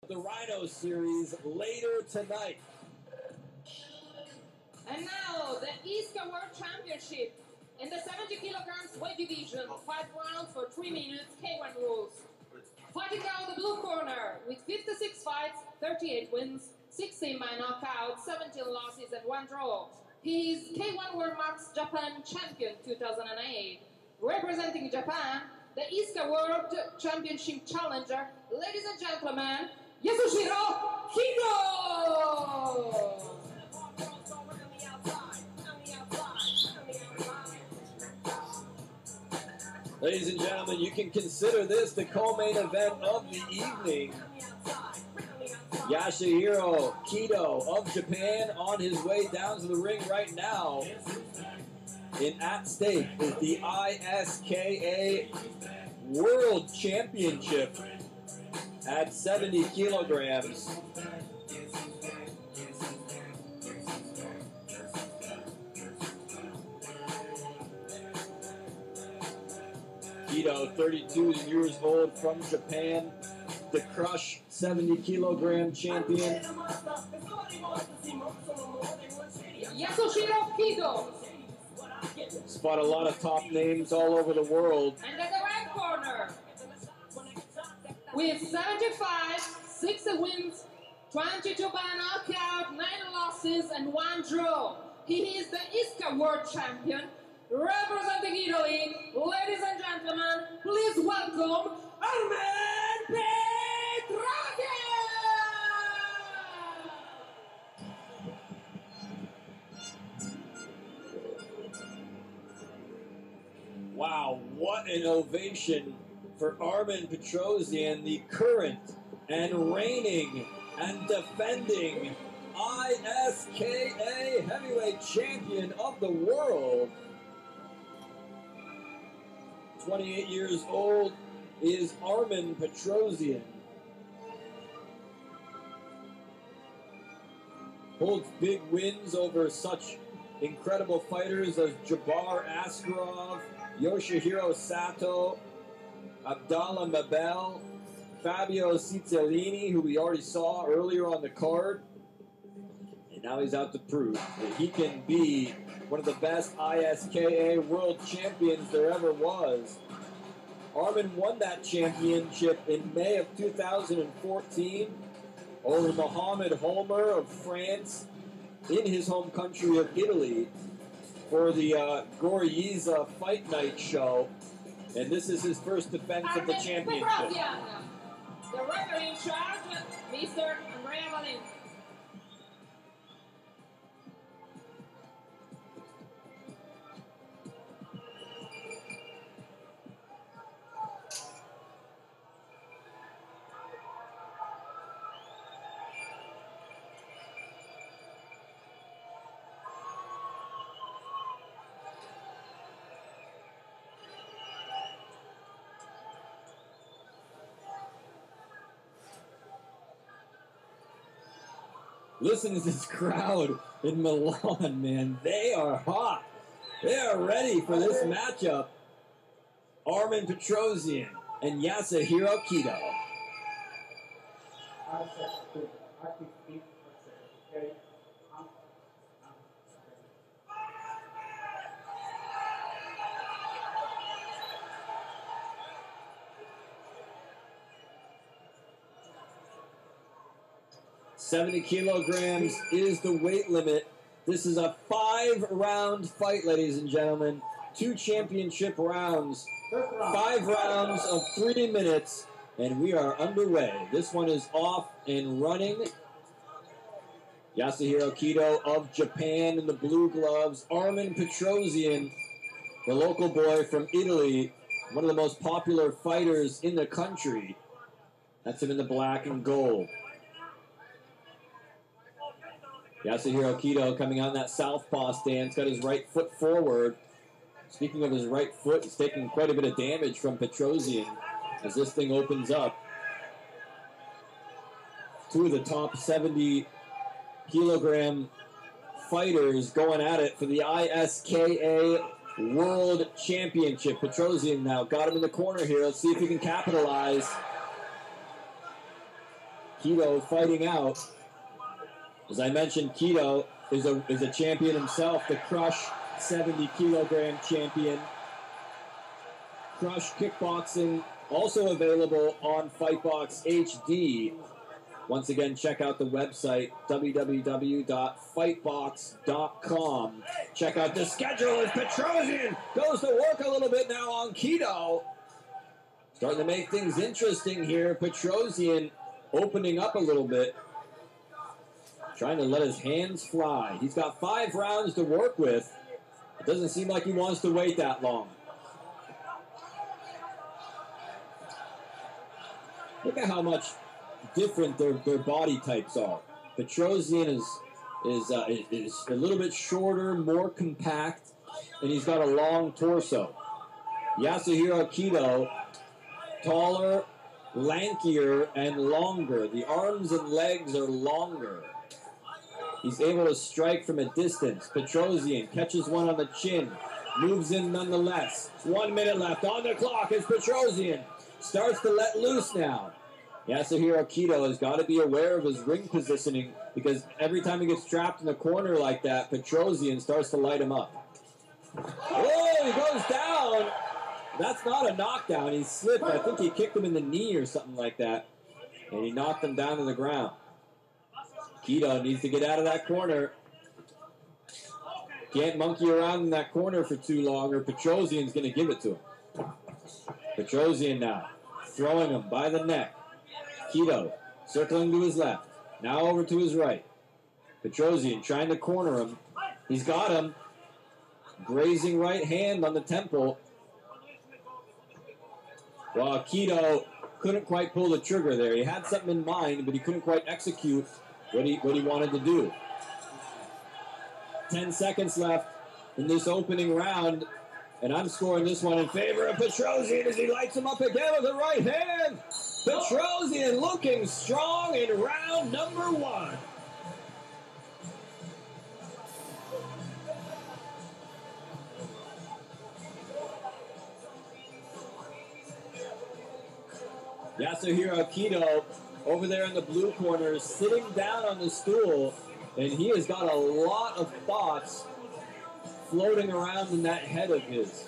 The Rhino Series later tonight. And now the ISKA World Championship in the 70 kilograms weight division. 5 rounds for 3 minutes, K1 rules. Fighting down the blue corner with 56 fights, 38 wins, 16 by knockout, 17 losses and 1 draw. He is K1 World Max Japan Champion 2008. Representing Japan, the ISKA World Championship Challenger, ladies and gentlemen, Yasuhiro Kido! Ladies and gentlemen, you can consider this the co-main event of the evening. Yasuhiro Kido of Japan on his way down to the ring right now. And at stake is the ISKA World Championship at 70 kilograms. Kido, 32 years old, from Japan, the Crush 70 kilogram champion. Yasuhiro Kido. Spot a lot of top names all over the world. And at the right corner, with 75, 60 wins, 22 by knockout, 9 losses, and 1 draw. He is the ISKA World Champion, representing Italy. Ladies and gentlemen, please welcome Alumen Petrosian! Wow, what an ovation for Armen Petrosian, the current and reigning and defending ISKA heavyweight champion of the world. 28 years old is Armen Petrosian. Holds big wins over such incredible fighters as Jabbar Askarov, Yoshihiro Sato, Abdallah Mabel, Fabio Cizzolini, who we already saw earlier on the card. And now he's out to prove that he can be one of the best ISKA world champions there ever was. Armen won that championship in May of 2014 over Mohamed Holmer of France in his home country of Italy for the Goriza Fight Night show. And this is his first defense of the championship. The referee in charge, Mr. Andrea Valenti. Listen to this crowd in Milan, man. They are hot. They are ready for this matchup. Armen Petrosian and Yasuhiro Kido. 70 kilograms is the weight limit. This is a 5-round fight, ladies and gentlemen. 2 championship rounds. 5 rounds of 3 minutes, and we are underway. This one is off and running. Yasuhiro Kido of Japan in the blue gloves. Armen Petrosian, the local boy from Italy, one of the most popular fighters in the country. That's him in the black and gold. Yasuhiro Kido coming out in that southpaw stance, got his right foot forward. Speaking of his right foot, he's taking quite a bit of damage from Petrosian as this thing opens up. 2 of the top 70 kilogram fighters going at it for the ISKA World Championship. Petrosian now got him in the corner here. Let's see if he can capitalize. Keto fighting out. As I mentioned, Keto is a champion himself, the Crush 70-kilogram champion. Crush Kickboxing, also available on Fightbox HD. Once again, check out the website, www.fightbox.com. Check out the schedule as Petrosian goes to work a little bit now on Keto. Starting to make things interesting here. Petrosian opening up a little bit. Trying to let his hands fly. He's got 5 rounds to work with. It doesn't seem like he wants to wait that long. Look at how much different their body types are. Petrosian is a little bit shorter, more compact, and he's got a long torso. Yasuhiro Keto, taller, lankier, and longer. The arms and legs are longer. He's able to strike from a distance. Petrosian catches one on the chin, moves in nonetheless. 1 minute left on the clock as Petrosian starts to let loose now. Yasuhiro Keto has got to be aware of his ring positioning because every time he gets trapped in the corner like that, Petrosian starts to light him up. Oh, he goes down. That's not a knockdown. He slipped. I think he kicked him in the knee or something like that, and he knocked him down to the ground. Keto needs to get out of that corner. Can't monkey around in that corner for too long or Petrosian's going to give it to him. Petrosian now, throwing him by the neck. Keto circling to his left. Now over to his right. Petrosian trying to corner him. He's got him. Grazing right hand on the temple. Well, Keto couldn't quite pull the trigger there. He had something in mind, but he couldn't quite execute what he wanted to do. 10 seconds left in this opening round, and I'm scoring this one in favor of Petrosian as he lights him up again with the right hand. Petrosian looking strong in round number 1. Yasuhiro Keto over there in the blue corner is sitting down on the stool, and he has got a lot of thoughts floating around in that head of his.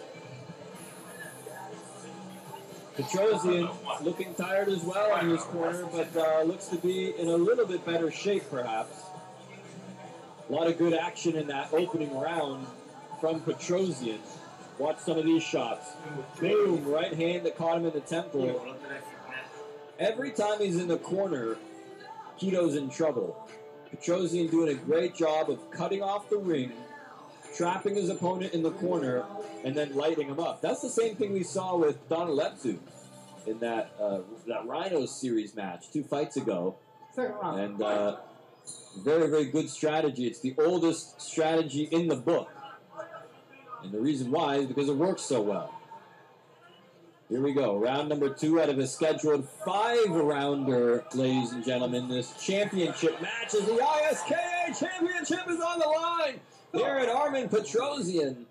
Petrosian looking tired as well in his corner, but looks to be in a little bit better shape, perhaps. A lot of good action in that opening round from Petrosian. Watch some of these shots. Boom, right hand that caught him in the temple. Every time he's in the corner, Keto's in trouble. Petrosian doing a great job of cutting off the ring, trapping his opponent in the corner, and then lighting him up. That's the same thing we saw with Donaletsu in that Rhinos series match 2 fights ago. And very, very good strategy. It's the oldest strategy in the book. And the reason why is because it works so well. Here we go. Round number 2 out of a scheduled 5-rounder, ladies and gentlemen. This championship match is the ISKA championship is on the line. Here at Armen Petrosian.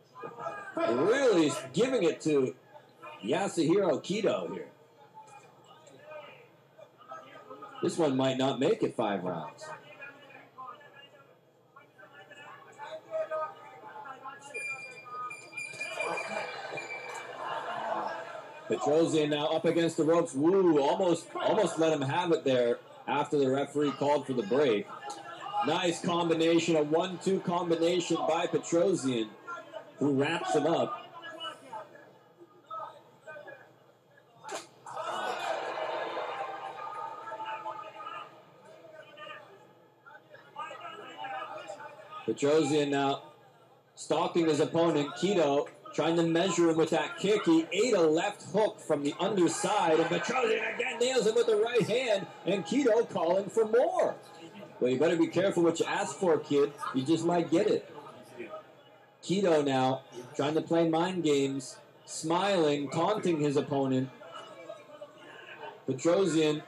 Really giving it to Yasuhiro Keto here. This one might not make it 5 rounds. Petrosian now up against the ropes. Woo, almost let him have it there after the referee called for the break. Nice combination, a 1-2 combination by Petrosian, who wraps him up. Petrosian now stalking his opponent, Keto, trying to measure him with that kick. He ate a left hook from the underside, and Petrosian again nails him with the right hand, and Keto calling for more. Well, you better be careful what you ask for, kid. You just might get it. Keto now trying to play mind games, smiling, taunting his opponent. Petrosian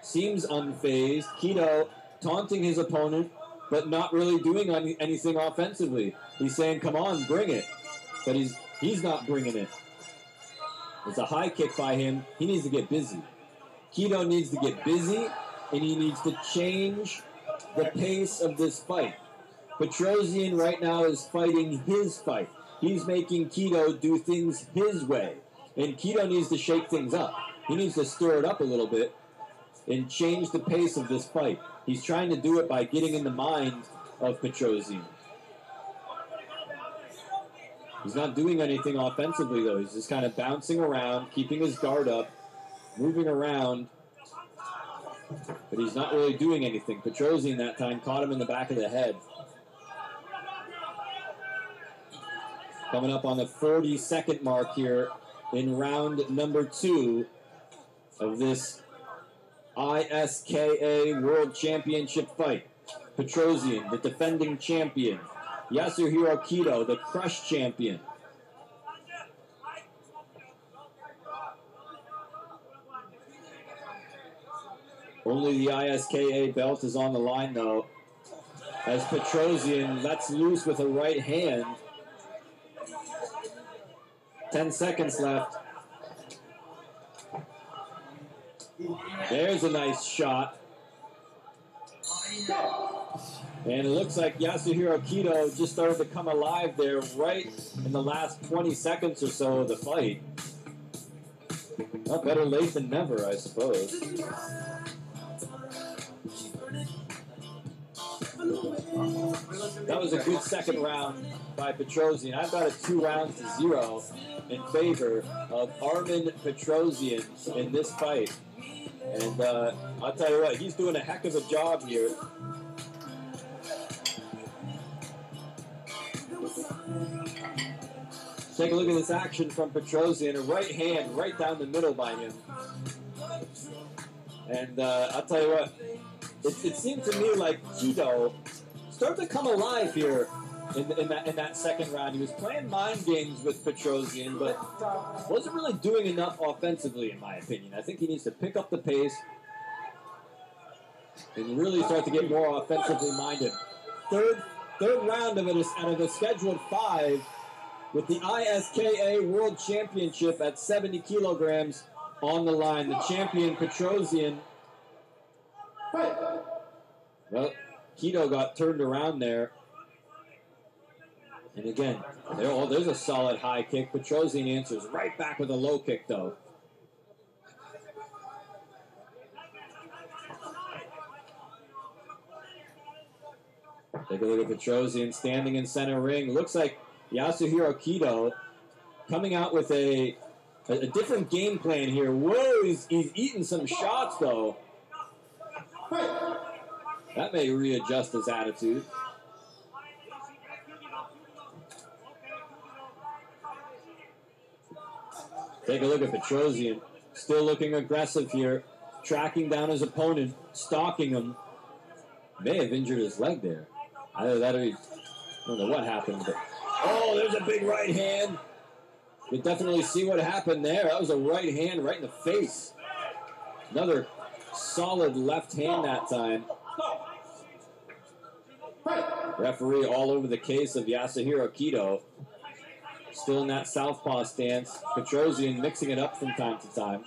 seems unfazed. Keto taunting his opponent, but not really doing anything offensively. He's saying, come on, bring it. But he's not bringing it. It's a high kick by him. He needs to get busy. Keto needs to get busy and he needs to change the pace of this fight. Petrosian right now is fighting his fight. He's making Keto do things his way. And Keto needs to shake things up. He needs to stir it up a little bit and change the pace of this fight. He's trying to do it by getting in the mind of Petrosian. He's not doing anything offensively, though. He's just kind of bouncing around, keeping his guard up, moving around. But he's not really doing anything. Petrosian that time caught him in the back of the head. Coming up on the 40-second mark here in round number 2 of this ISKA World Championship fight. Petrosian, the defending champion. Yasuhiro Keto, the Crush champion. Only the ISKA belt is on the line, though, as Petrosian lets loose with a right hand. 10 seconds left. There's a nice shot. And it looks like Yasuhiro Keto just started to come alive there right in the last 20 seconds or so of the fight. Well, better late than never, I suppose. That was a good second round by Petrosian. I've got it 2-0 in favor of Armen Petrosian in this fight. And I'll tell you what, he's doing a heck of a job here. Take a look at this action from Petrosian. A right hand right down the middle by him. And I'll tell you what, it seemed to me like Keto started to come alive here in that second round. He was playing mind games with Petrosian, but wasn't really doing enough offensively, in my opinion. I think he needs to pick up the pace and really start to get more offensively minded. Third round of it out of the scheduled 5 with the ISKA World Championship at 70 kilograms on the line. The champion, Petrosian. Well, Keto got turned around there. And again, there's a solid high kick. Petrosian answers right back with a low kick, though. Take a look at Petrosian standing in center ring. Looks like Yasuhiro Keto coming out with a different game plan here. Whoa, he's eating some shots, though. That may readjust his attitude. Take a look at Petrosian. Still looking aggressive here. Tracking down his opponent. Stalking him. May have injured his leg there. I don't know what happened. But, oh, there's a big right hand. You can definitely see what happened there. That was a right hand right in the face. Another solid left hand that time. Referee all over the case of Yasuhiro Keto. Still in that southpaw stance. Petrosian mixing it up from time to time.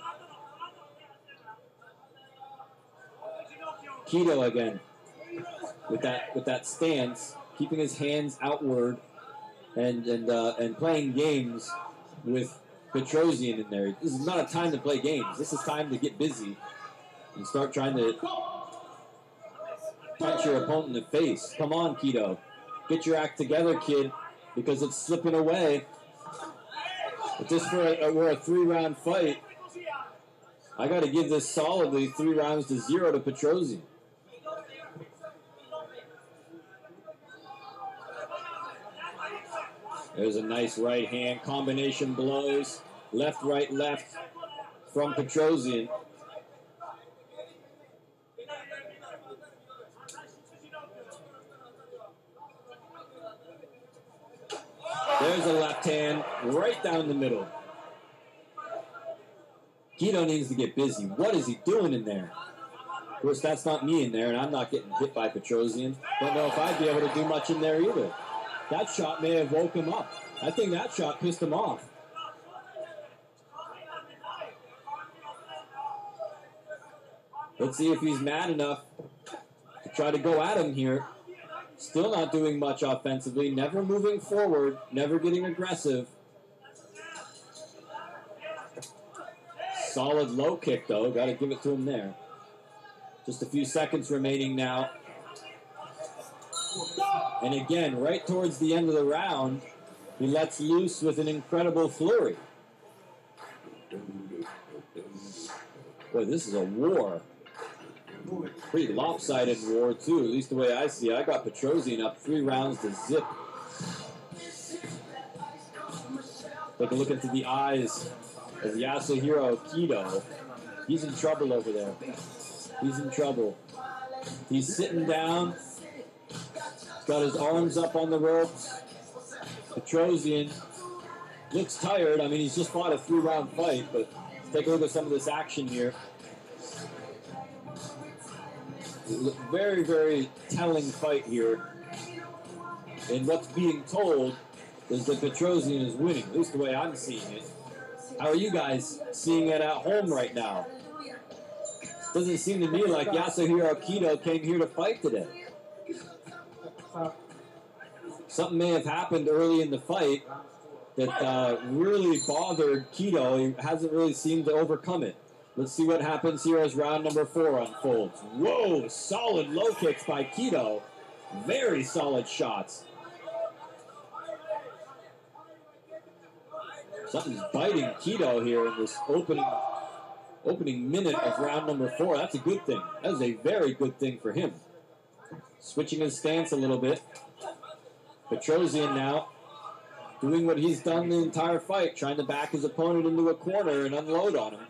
Keto again with that stance, keeping his hands outward and playing games with Petrosian in there. This is not a time to play games. This is time to get busy and start trying to punch your opponent in the face. Come on, Keto. Get your act together, kid, because it's slipping away. But just we're a 3-round fight. I got to give this solidly 3-0 to Petrosian. There's a nice right hand. Combination blows. Left, right, left from Petrosian. There's a left hand right down the middle. Keto needs to get busy. What is he doing in there? Of course, that's not me in there, and I'm not getting hit by Petrosian. Don't know if I'd be able to do much in there either. That shot may have woke him up. I think that shot pissed him off. Let's see if he's mad enough to try to go at him here. Still not doing much offensively, never moving forward, never getting aggressive. Solid low kick, though. Got to give it to him there. Just a few seconds remaining now. And again, right towards the end of the round, he lets loose with an incredible flurry. Boy, this is a war. Pretty lopsided war, too, at least the way I see it. I got Petrosian up 3 rounds to zip. Take a look into the eyes of Yasuhiro Kido. He's in trouble over there. He's in trouble. He's sitting down. Got his arms up on the ropes. Petrosian looks tired. I mean, he's just fought a 3-round fight, but take a look at some of this action here. Very, very telling fight here. And what's being told is that Petrosian is winning, at least the way I'm seeing it. How are you guys seeing it at home right now? Doesn't seem to me like Yasuhiro Kido came here to fight today. Something may have happened early in the fight that really bothered Kido. He hasn't really seemed to overcome it. Let's see what happens here as round number 4 unfolds. Whoa, solid low kicks by Kido. Very solid shots. Something's biting Kido here in this opening minute of round number 4. That's a good thing. That is a very good thing for him. Switching his stance a little bit. Petrosian now doing what he's done the entire fight, trying to back his opponent into a corner and unload on him.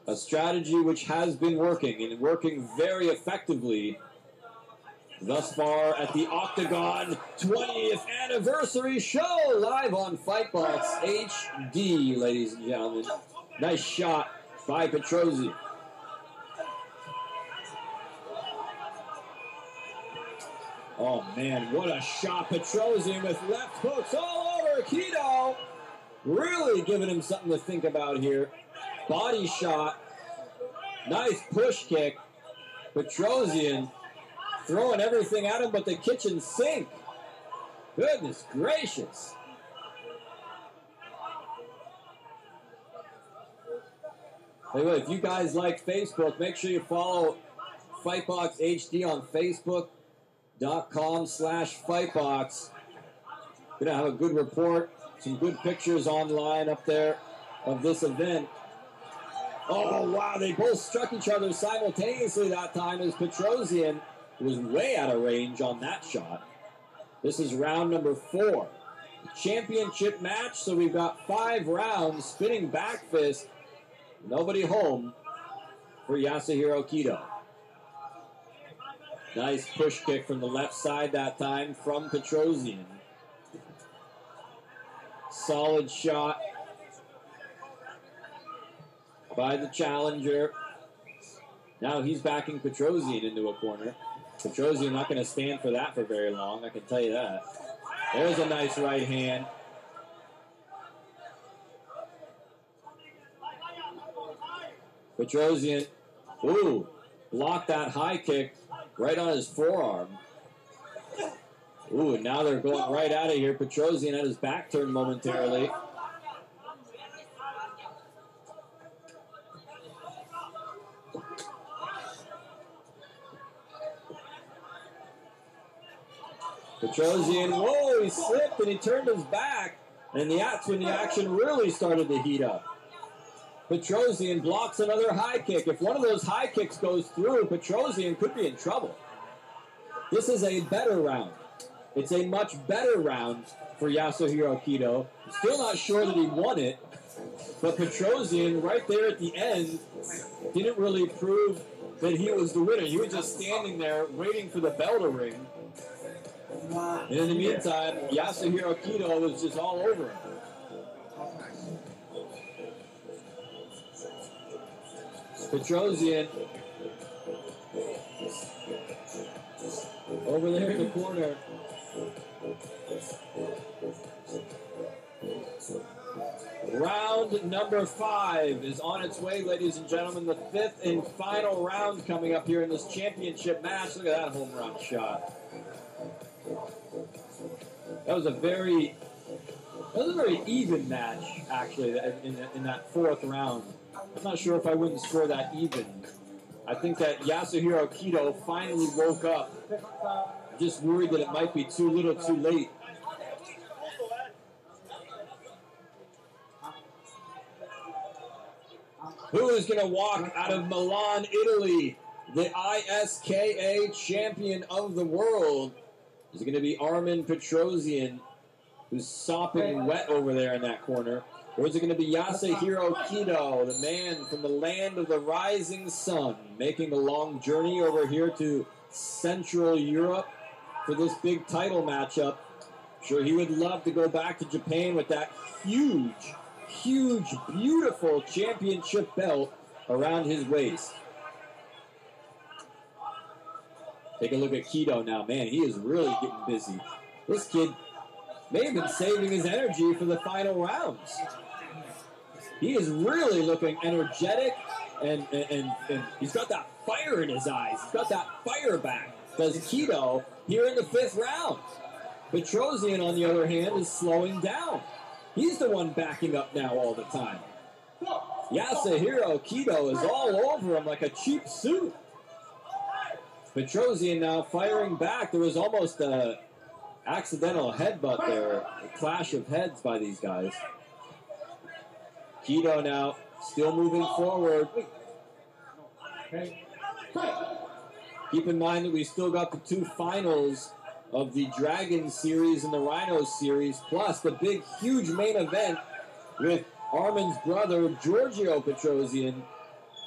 A strategy which has been working, and working very effectively thus far at the Oktagon 20th anniversary show, live on Fightbox HD, ladies and gentlemen. Nice shot by Petrosian. Oh man, what a shot. Petrosian with left hooks all over Kido. Really giving him something to think about here. Body shot. Nice push kick. Petrosian throwing everything at him but the kitchen sink. Goodness gracious. Anyway, if you guys like Facebook, make sure you follow Fightbox HD on Facebook.com/Fightbox. Gonna have a good report, some good pictures online up there of this event. Oh wow, they both struck each other simultaneously that time as Petrosian was way out of range on that shot. This is round number 4. Championship match, so we've got 5 rounds, spinning back fist. Nobody home for Yasuhiro Kido. Nice push kick from the left side that time from Petrosian. Solid shot by the challenger. Now he's backing Petrosian into a corner. Petrosian not going to stand for that for very long, I can tell you that. There's a nice right hand. Petrosian, ooh, blocked that high kick right on his forearm. Ooh, now they're going right out of here. Petrosian had his back turned momentarily. Petrosian, whoa, he slipped and he turned his back. And that's when the action really started to heat up. Petrosian blocks another high kick. If one of those high kicks goes through, Petrosian could be in trouble. This is a better round. It's a much better round for Yasuhiro Kido. Still not sure that he won it, but Petrosian right there at the end didn't really prove that he was the winner. He was just standing there waiting for the bell to ring. And in the meantime, Yasuhiro Kido was just all over him. Petrosian over there in the corner. Round number 5 is on its way, ladies and gentlemen. The 5th and final round coming up here in this championship match. Look at that home run shot. That was a very even match, actually, in that 4th round. I'm not sure if I wouldn't score that even. I think that Yasuhiro Kido finally woke up. Just worried that it might be too little too late. Who is going to walk out of Milan, Italy, the ISKA champion of the world? Is it going to be Armen Petrosian, who's sopping wet over there in that corner? Or is it going to be Yasuhiro Kido, the man from the land of the rising sun, making a long journey over here to Central Europe for this big title matchup? Sure, he would love to go back to Japan with that huge, beautiful championship belt around his waist. Take a look at Kido now. Man, he is really getting busy. This kid may have been saving his energy for the final rounds. He is really looking energetic, and he's got that fire in his eyes. He's got that fire back. Does Kido here in the 5th round. Petrosian, on the other hand, is slowing down. He's the one backing up now all the time. Yasuhiro Kido is all over him like a cheap suit. Petrosian now firing back. There was almost a accidental headbutt there, a clash of heads by these guys. Kido now still moving forward. Keep in mind that we still got the 2 finals of the Dragon Series and the Rhino Series, plus the big, huge main event with Armen's brother, Giorgio Petrosian,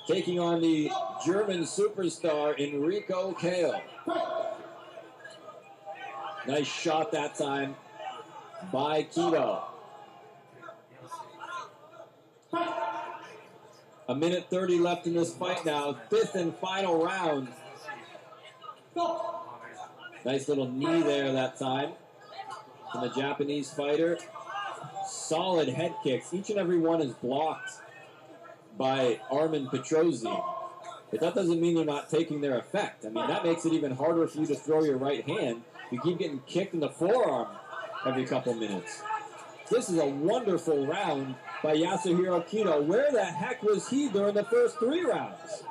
taking on the German superstar, Enrico Kehl. Nice shot that time by Kido. 1:30 left in this fight now. 5th and final round. Nice little knee there that time from the Japanese fighter. Solid head kicks. Each and every one is blocked by Armen Petrosian. But that doesn't mean they're not taking their effect. I mean, that makes it even harder for you to throw your right hand. You keep getting kicked in the forearm every couple minutes. This is a wonderful round by Yasuhiro Kido. Where the heck was he during the first 3 rounds?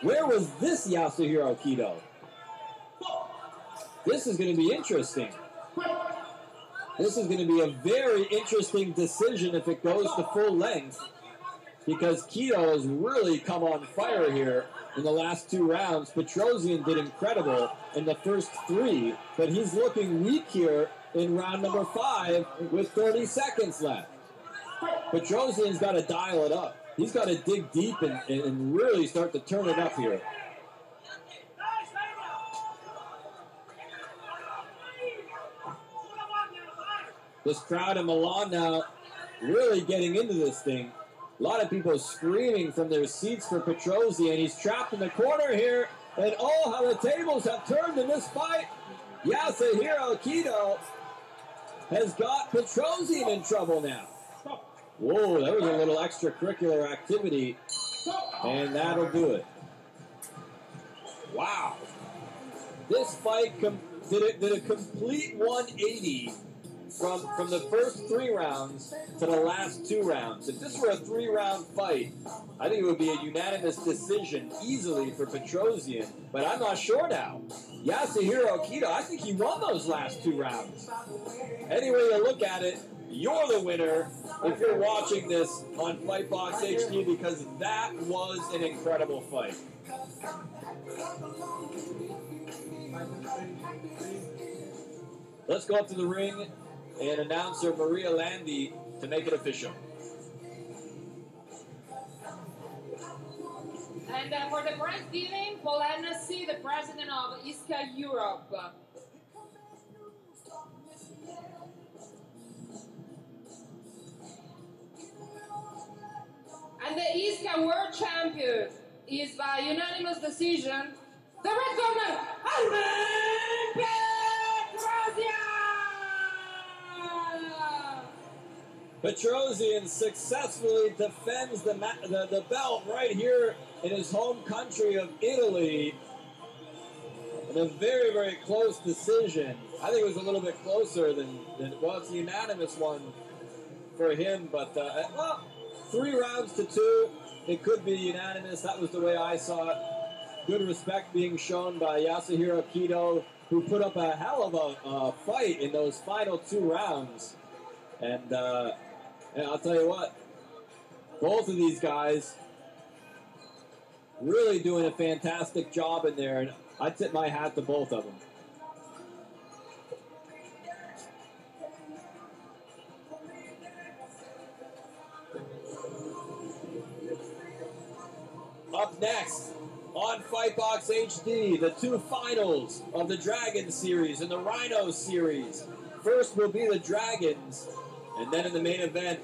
Where was this Yasuhiro Kido? This is going to be interesting. This is going to be a very interesting decision if it goes to full length, because Kido has really come on fire here in the last 2 rounds. Petrosian did incredible in the first 3, but he's looking weak here in round number 5 with 30 seconds left. Petrosian's got to dial it up. He's got to dig deep and really start to turn it up here. This crowd in Milan now really getting into this thing. A lot of people screaming from their seats for Petrosian. He's trapped in the corner here. And oh, how the tables have turned in this fight. Yasuhiro Kido has got Petrosian in trouble now. Whoa, that was a little extracurricular activity. And that'll do it. Wow. This fight did a complete 180 from the first 3 rounds to the last 2 rounds. If this were a 3-round fight, I think it would be a unanimous decision easily for Petrosian, but I'm not sure now. Yasuhiro Kido, I think he won those last 2 rounds. Any way you look at it, you're the winner if you're watching this on Fightbox HD, because that was an incredible fight. Let's go up to the ring and announcer Maria Landi to make it official. And for the prize giving, Paul Hennessy, the president of ISKA Europe. And the ISKA World Champion is by unanimous decision, the red corner, Alumen! Petrosian successfully defends the belt right here in his home country of Italy in a very, very close decision. I think it was a little bit closer than well, it's a unanimous one for him, but, well, 3 rounds to 2. It could be unanimous. That was the way I saw it. Good respect being shown by Yasuhiro Kido, who put up a hell of a fight in those final 2 rounds. And I'll tell you what, both of these guys really doing a fantastic job in there, and I tip my hat to both of them. Up next, on Fightbox HD, the 2 finals of the Dragon Series and the Rhino Series. First will be the Dragons, and then in the main event,